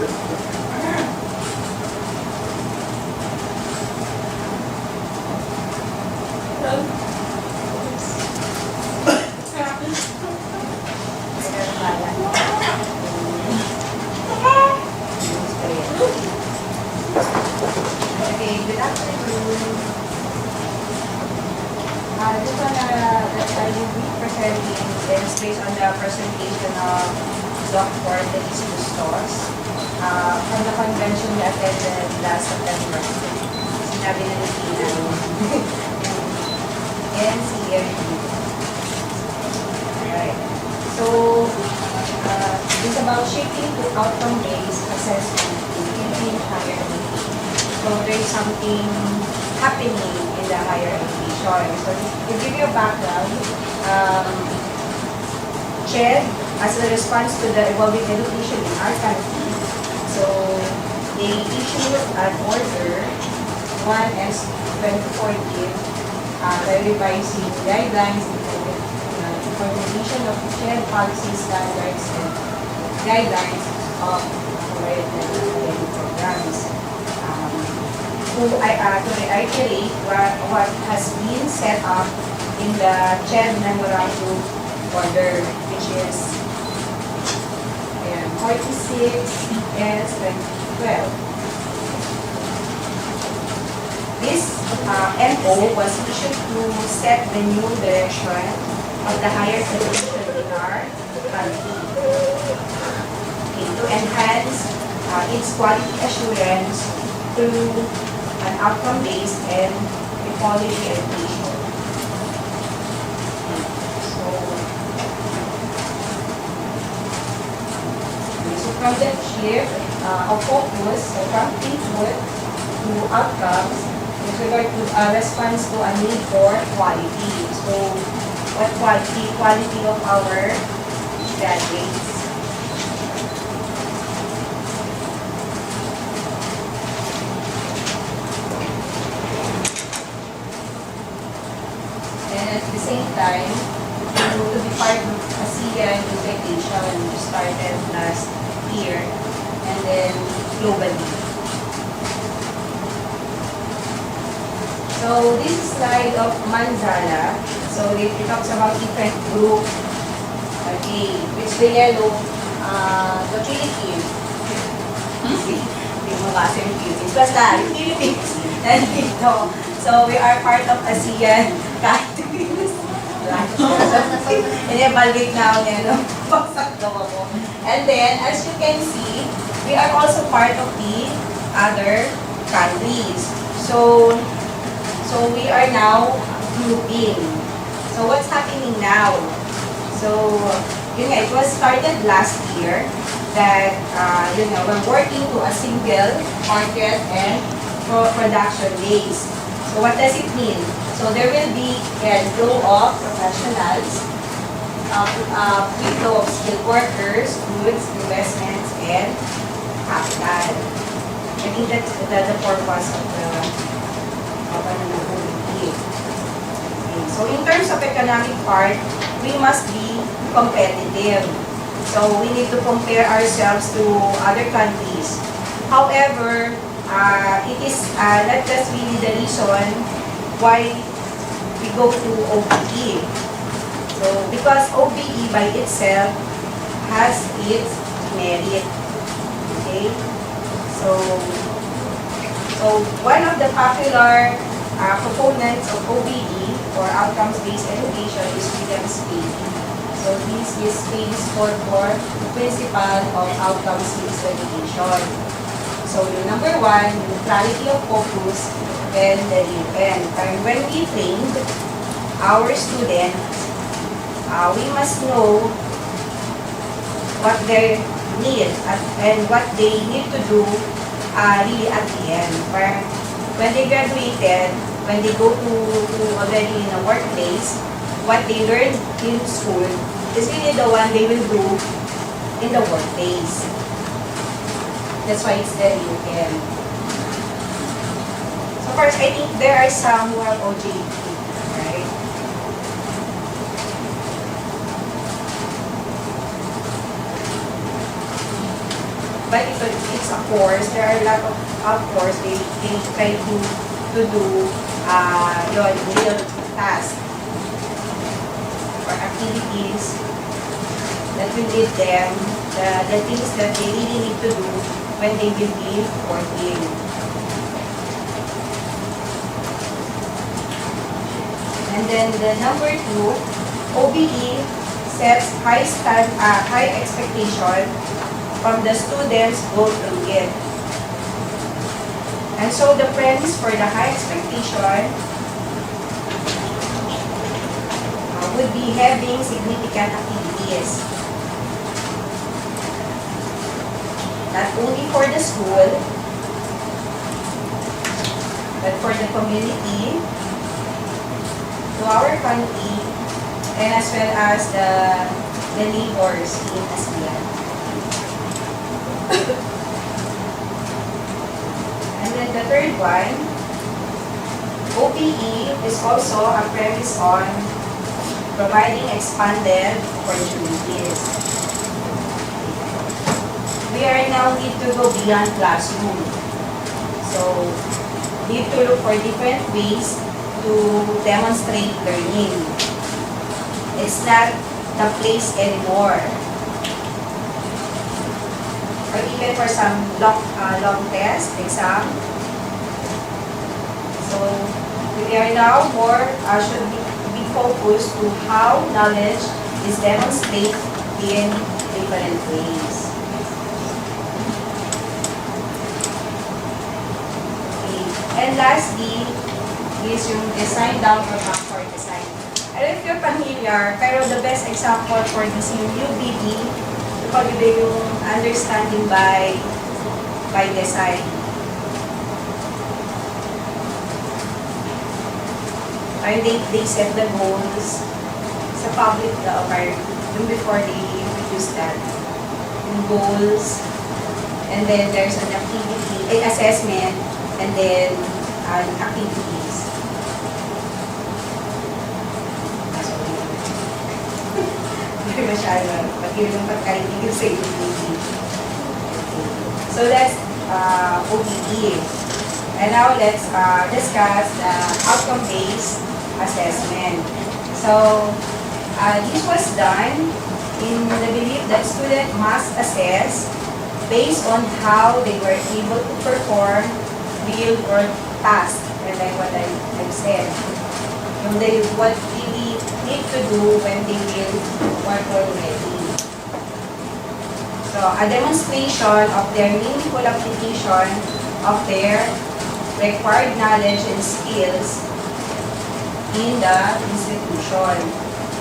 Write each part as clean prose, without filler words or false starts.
Okay, good afternoon. This one that I will be presenting is based on the presentation of Dr. Denise Bustos from the convention we attended last September. Sinabi na ni Tina NCFP. Alright. So, it's about shifting to outcome-based assessment in Philippine higher education. So, there's something happening in the higher education. So, to give you a background, CHED, as a response to the evolving education in our country, so they issued an order, 1S 2014, revising guidelines, implementation of CHED policy standards and guidelines of higher education programs. To reiterate what has been set up in the CHED Memorandum Order, which is 46 S 2012. This MO was issued to set the new direction of the higher education in our country, to enhance its quality assurance through an outcome-based and equality education. So from that shift of focus, from input to outcomes, with regard to a response to a need for quality. So what quality? Quality of our graduates. At the same time, to be part of ASEAN integration, which started last year, and then globally. So this is slide of Manzala. So it talks about different group. Okay, which the yellow, the Philippines. Hindi mo kasi yung Philippines. Basta, yung Philippines. Nandito. So we are part of ASEAN countries. In-evaluate na ako niya, no? Baksak daw ako. And then, as you can see, we are also part of the other countries. So we are now grouping. So what's happening now? So, yun nga, it was started last year that, we're working to a single market and production base. So what does it mean? So there will be a flow of professionals, free flow of skilled workers, goods, investments, and capital. I think that's the purpose of the okay. So in terms of economic part, we must be competitive. So we need to compare ourselves to other countries. However, it is not just really the reason why we go to OBE. So, because OBE by itself has its merit. Okay? So one of the popular proponents of OBE, or outcomes-based education, is William Spade. So this is Spade's for principle of outcomes-based education. So yung number one, yung clarity of focus, and the intent. And when we trained our students, we must know what their need and what they need to do really at the end. When they graduated, when they go to already in a workplace, what they learned in school is really the one they will do in the workplace. That's why it's very important. So first, I think there are some who have OJT, right? but if it's a course, there are a lot of course, they try to do your real task or activities that will lead them, the things that they really need to do when they will be working. And then the number 2, OBE sets high expectation from the students go through it. And so the premise for the high expectation would be having significant activities. Not only for the school, but for the community, to our country, and as well as the neighbors in ASEAN. And then the third one, OPE is also a premise on providing expanded opportunities. We are now need to go beyond classroom. So, need to look for different ways to demonstrate learning. It's not the place anymore. Or even for some long test, exam. So, we are now more, should be focused to how knowledge is demonstrated in different ways. Okay. And lastly, is yung design down or backward design. I don't know if you're familiar, pero the best example for this yung UBD, pag-ibig yung understanding by design. Or they set the goals sa public, or yung before they introduce that. Yung goals, and then there's an activity, assessment, and then activities. Hindi masyado. Pag-ibig yung pagkaibig sa UBD. So that's OBE. And now let's discuss the outcome-based assessment. So this was done in the belief that students must assess based on how they were able to perform real-world tasks. And like what I've said, what they need to do when they will work already. So a demonstration of their meaningful application of their required knowledge and skills in the institution.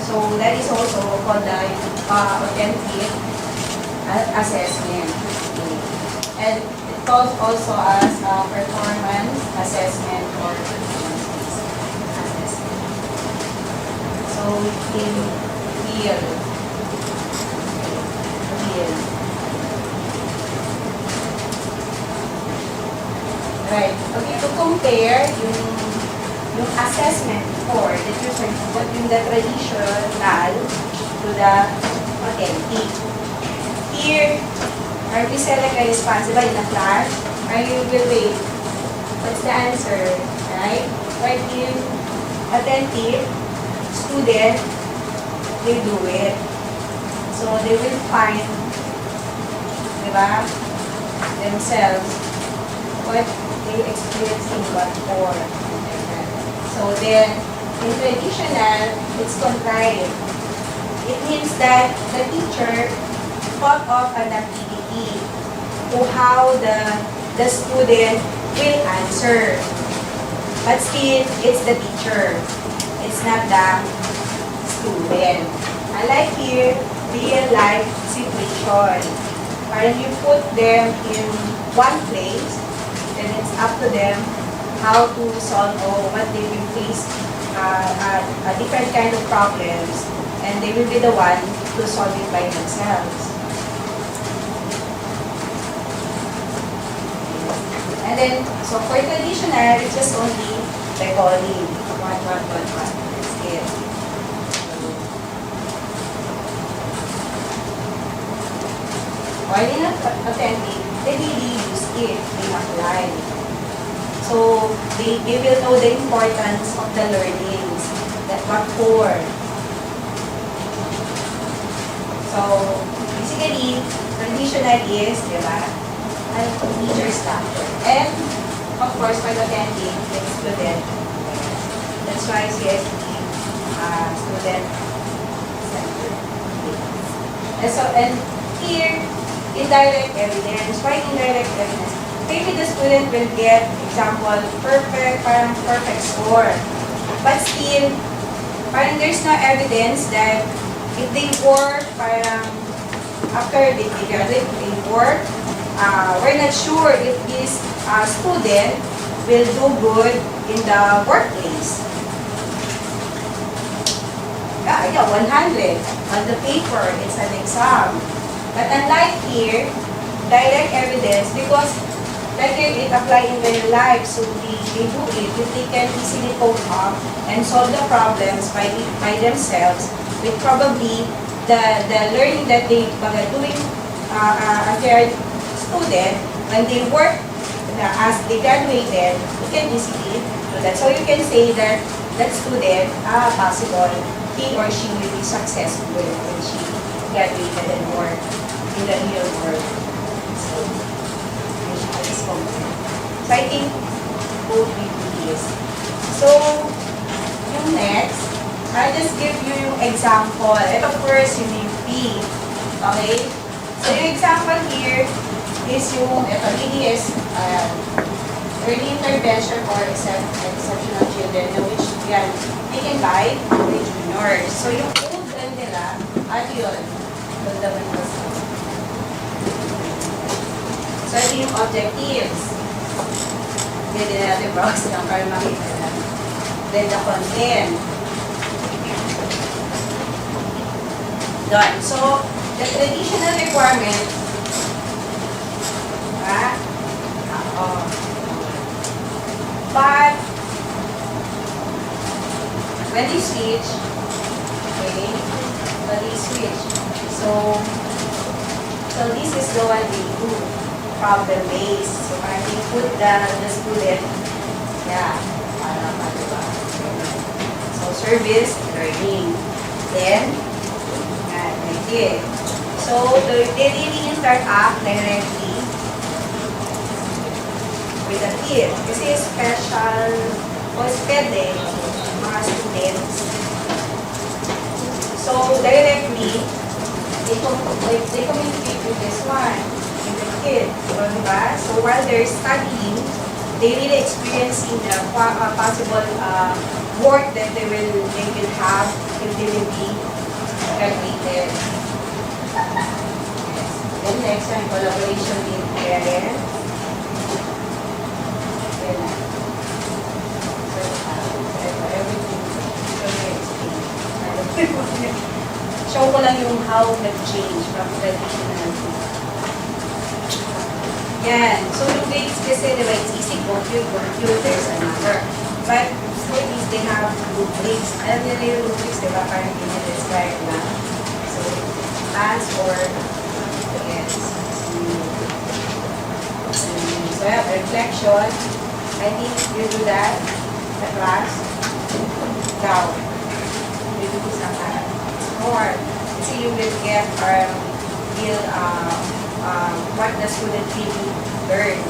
So that is also called the authentic assessment. And it calls also as performance assessment or performance assessment. So in real. Right. Okay, to compare yung assessment before, what yung the traditional to the authentic. Here, are we select a responsible in the class? Or you will wait? What's the answer? Right? But in authentic, student will do it. So they will find, diba, themselves what they experienced in what for. So then, in traditional, it's contrived. It means that the teacher thought of an activity to how the student will answer. But still, it's the teacher. It's not the student. Unlike here, real life situation. When you put them in one place, then it's up to them how to solve what they will face, a different kind of problems, and they will be the one to solve it by themselves. And then, so for traditional, it's just only recalling what. That's it. while in attending, they really use it, they apply. So, they will know the importance of the learnings, that what for. So, basically, traditional is, di ba, ay teacher structure. And, of course, pag attending, like student, that's why CSE, student center. And here, indirect evidence. Why indirect evidence? Maybe the student will get, example, parang perfect score. But still, parang there's no evidence that if they work, parang after they graduate, they work, we're not sure if this student will do good in the workplace. Yeah, 100 on the paper, it's an exam. But unlike here, direct evidence, because like it apply in real life, so they do it, if they can easily cope up and solve the problems by themselves, with probably the learning that they are doing as their student, when they work as they graduated, you can easily do that. So you can say that that student, possible, he or she will be successful when she graduated and work in the real world. So I think both will do this. So, yung next, I'll just give you yung example. Ito first, yung P. Okay? So yung example here is yung, ito, EDS, early intervention for exceptional children, which yan, taken by the juniors. So yung old nila, yun, fundamentals. So ito yung objectives. Pwede natin browse lang para makita na. Then the content. Done. So, the traditional requirement, but when they switch, okay, when they switch, so this is the one they do, problem-based. So, I think put the student, yeah, para diba? So, service, learning. Then, like this. So, they really interact directly with the kid. Kasi special o pwede mga students. So, directly, they communicate with this one, with the kid. So, diba? So, while they're studying, they really experiencing the possible work that they will have if they will be graduated. Then next one, collaboration with parents. Show ko lang yung how nag-change from traditional to. Yan. So yung grades kasi, diba, it's easy computers and number. But for these, they have rubrics. Alam nila yung rubrics, diba, parang dinidescribe na. So, as or yes. So, yeah, reflection. I think you do that, the class. Down. You do this more. So you will get feel what the student really learn.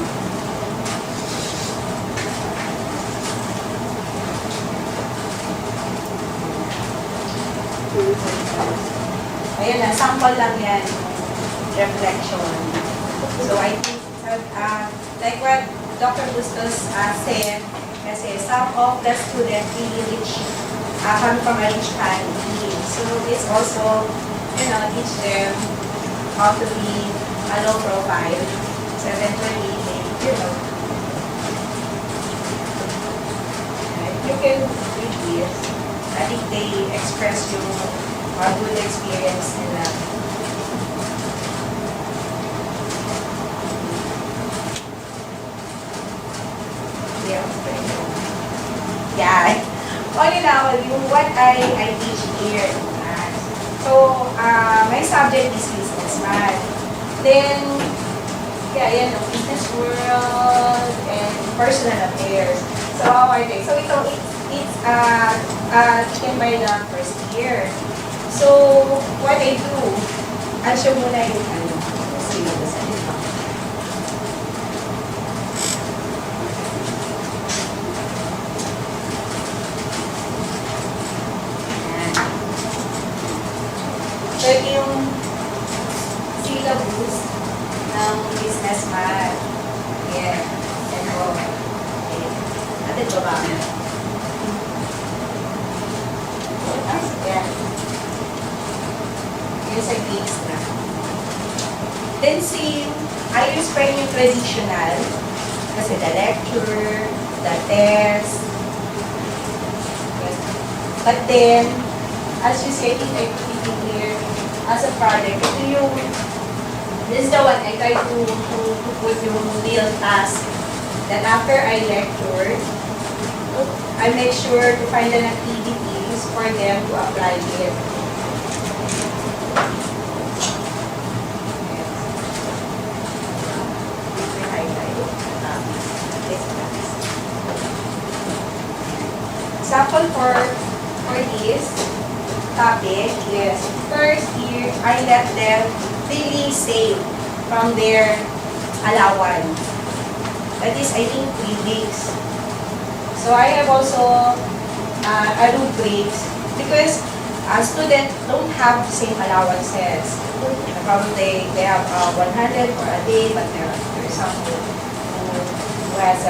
Ayan na, sample lang yan, reflection. So I think, like what Dr. Bustos said, kasi some of the students really reach, come from a rich family. So it's also, teach them how to be a low profile. So eventually, you can read this. I think they express you a good experience nila. Yeah. All in all, what I teach here. So, my subject is business math. Then, yeah, yan, business world and personal affairs. So, okay. So, it's taken by the first year. So, what I do, I'll show muna yung ano, syllabus. So, ito yung syllabus ng business math. Yeah. And all. Okay. Atin ba ba? Yeah. Yung sa grades na. Then, I use pa yung traditional. Kasi the lecture, the test. Yes. But then, as you say, I put it in here as a project. This is the one I try to put yung real task. That after I lecture, I make sure to find an activities for them to apply it. Example for this topic is first year I let them really save from their allowance. That is, I think, 3 weeks. So I have also a rubrics because students don't have the same allowances. Probably they have 100 for a day, but there are some who has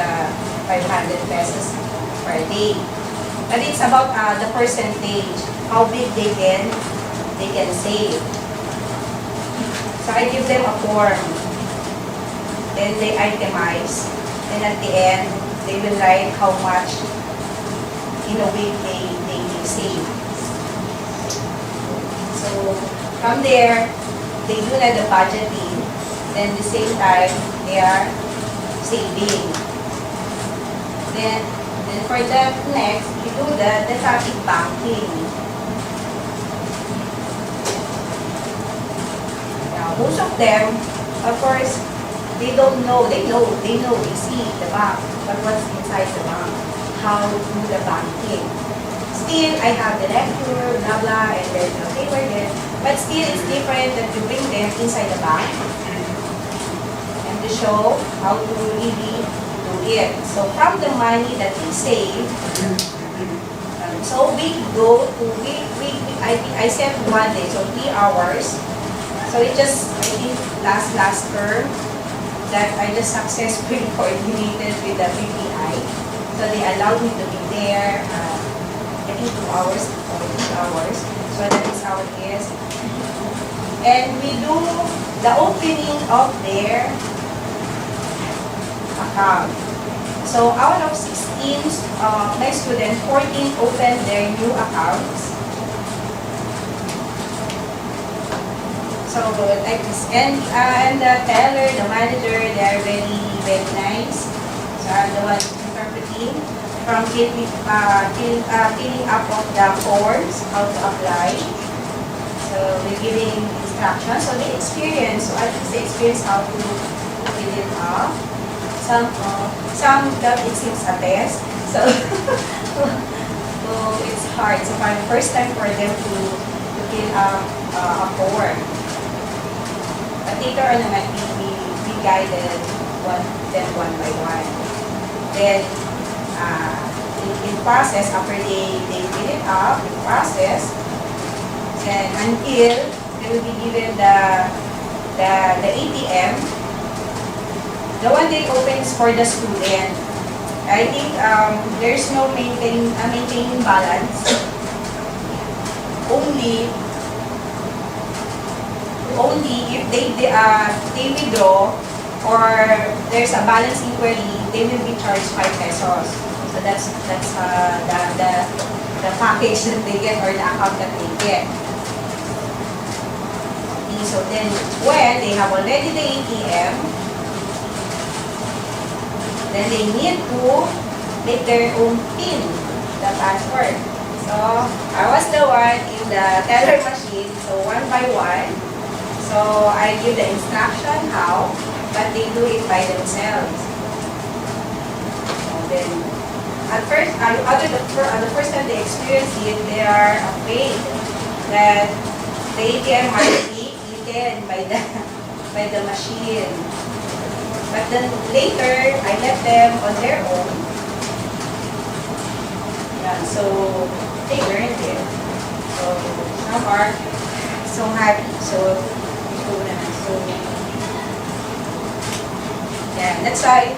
500 pesos per day. But it's about the percentage, how big they can save. So I give them a form. Then they itemize. And at the end, they will write how much in a week they save. So from there, they do the budgeting. Then the same time, they are saving. Then for the next, you do the topic banking. Now, most of them, of course, they don't know. They see the bank, but what's inside the bank? How to do the banking. Still, I have the lecture, blah blah, and then the paper there. But still, it's different that you bring them inside the bank and to show how to really do it. So from the money that we save, so we go to I set 1 day, so 3 hours. So it just, I think, last term that I just successfully coordinated with the PPI. So they allowed me to be there, I think 2 hours or 3 hours. So that is how it is. And we do the opening of their account. So out of 16 my students, 14 opened their new accounts. So like this, and the teller, the manager, they are very very nice. So I'm the one interpreting from filling up of the forms, how to apply. So we're giving instructions. So they experience. So at least they experience how to fill it up. Some that it seems a test. So so it's hard. So for the first time for them to fill up a form. But later on naman, we guided them one by one. Then, in process, after they fill it up, in process, then until they will be given the ATM, the one they open is for the student. I think there's no maintaining balance. Only if they withdraw or there's a balance inquiry, they will be charged 5 pesos. So that's the package that they get or the account that they get. Okay, so then when they have already the ATM, then they need to make their own PIN, the password. So I was the one in the teller machine, so one by one. So So I give the instruction how, but they do it by themselves. So then, at first, the first time they experience it, they are afraid that the ATM might be eaten by the by the machine. But then later, I left them on their own. Yeah, so they learned it. So some are so happy. So yeah, that's why.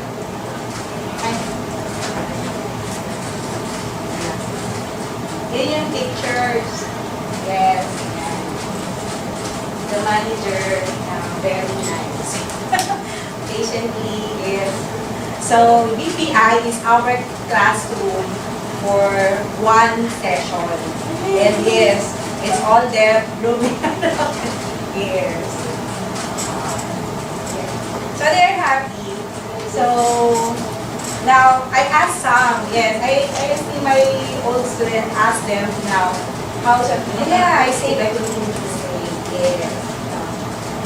Yun yung pictures. Yes. The manager, very nice. Patiently is. So, BPI is our classroom for one session. And yes, it's all there blooming around. Yes. So, they're happy. So, now, I asked some, yes, I see my old student ask them now, how's it? Yeah, I say I continue to say, yes.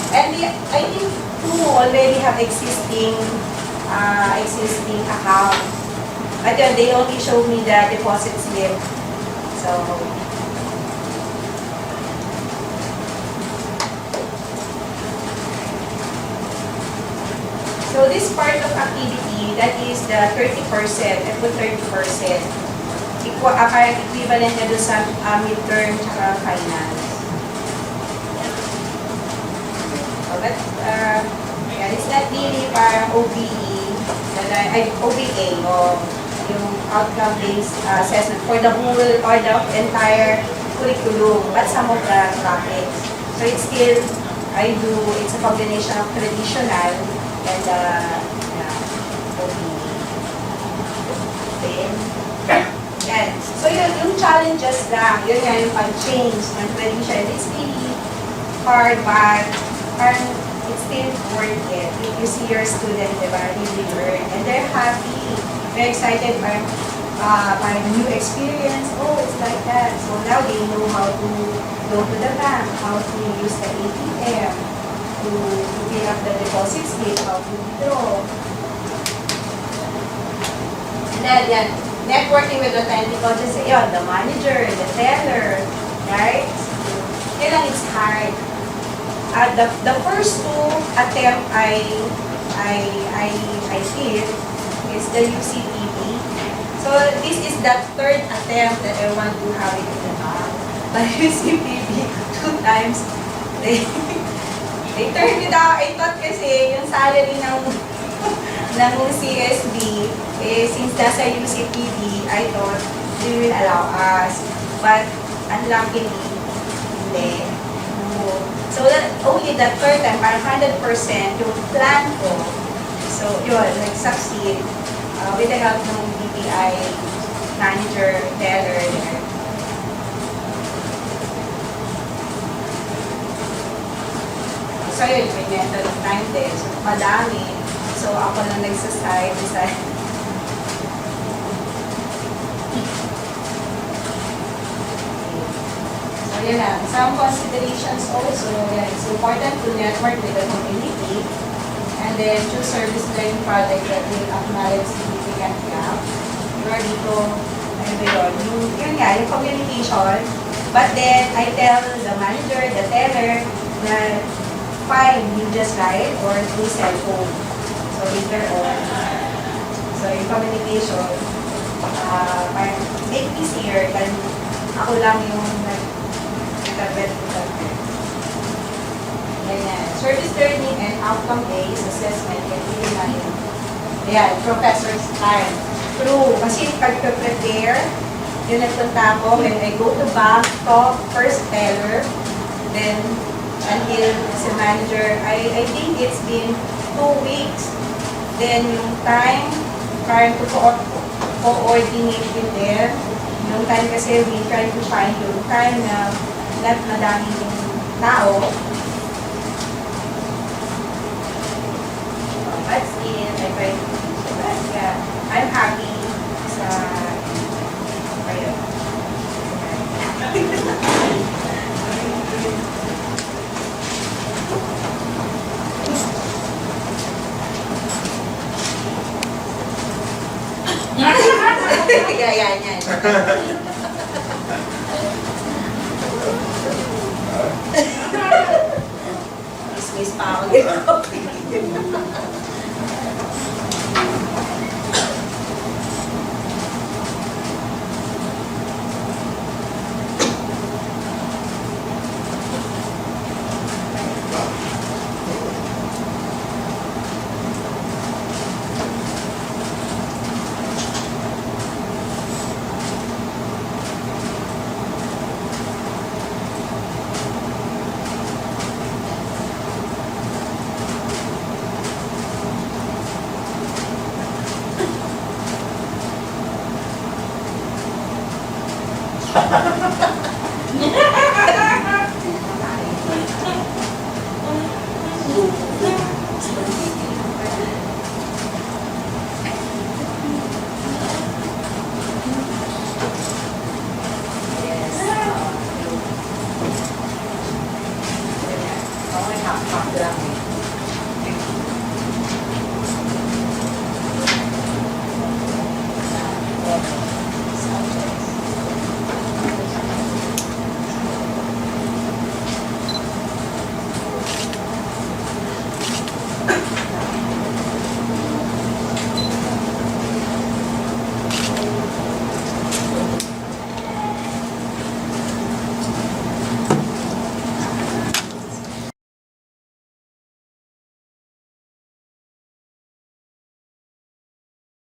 And I think two already have existing account. But they only show me the deposit slip. So, so this part of activity, that is the 30%, I put 30%. Parang equivalent na doon sa midterm tsaka finance. So that's, yeah, it's not really parang OBE, OBA, o yung outcome-based assessment for the whole or the entire curriculum, but some of the topics. So it's still, it's a combination of traditional and OBE. Okay. Yan. So yung challenges lang, yun nga yung pag-change ng tradition. It's really hard, but it's still worth it. If you see your student, diba, really learn, and they're happy, they're excited by new experience. Oh, it's like that. So now they know how to go to the bank, how to use the ATM, to pick up the deposit slip, how to withdraw. And then, yan, networking with authentical, just say, yun, the manager, the teller, right? So, yun lang, it's hard. The first two attempt I did is the UCPB. So this is the third attempt that I want to have it in the bank. But UCPB, 2 times, they turned it out. I thought kasi yung salary ng CSB, since nasa UCPB, I thought they will allow us. But unluckily, hindi. So that only the third time, parang 100% yung plan ko. So yun, nag-succeed with the help ng BPI manager, teller. So yun, may method of time din. So madami. So ako lang nagsaside. So yun lang. Some considerations also, it's important to network with the community and then choose service learning products that will acknowledge significant gap. Diba dito, yun nga, yung communication. But then, I tell the manager, the teller, that fine, you just write or through cellphone. So later on, so yung communication, make easier than ako lang yung nag-interpret ko. Ganyan. Service learning and outcome-based assessment can really na yun. Ayan, professor's time. True. Kasi pag-prepare, yung nagpunta ako, when I go to bank, talk, first teller, then until si manager, I think it's been 2 weeks. Then yung time, trying to coordinate with them. Yung time kasi we try to find yung time na not madaming tao. But still, I try to do so. But yeah, I'm happy sa kayo. Gaya niyan. Dismiss pa ako dito.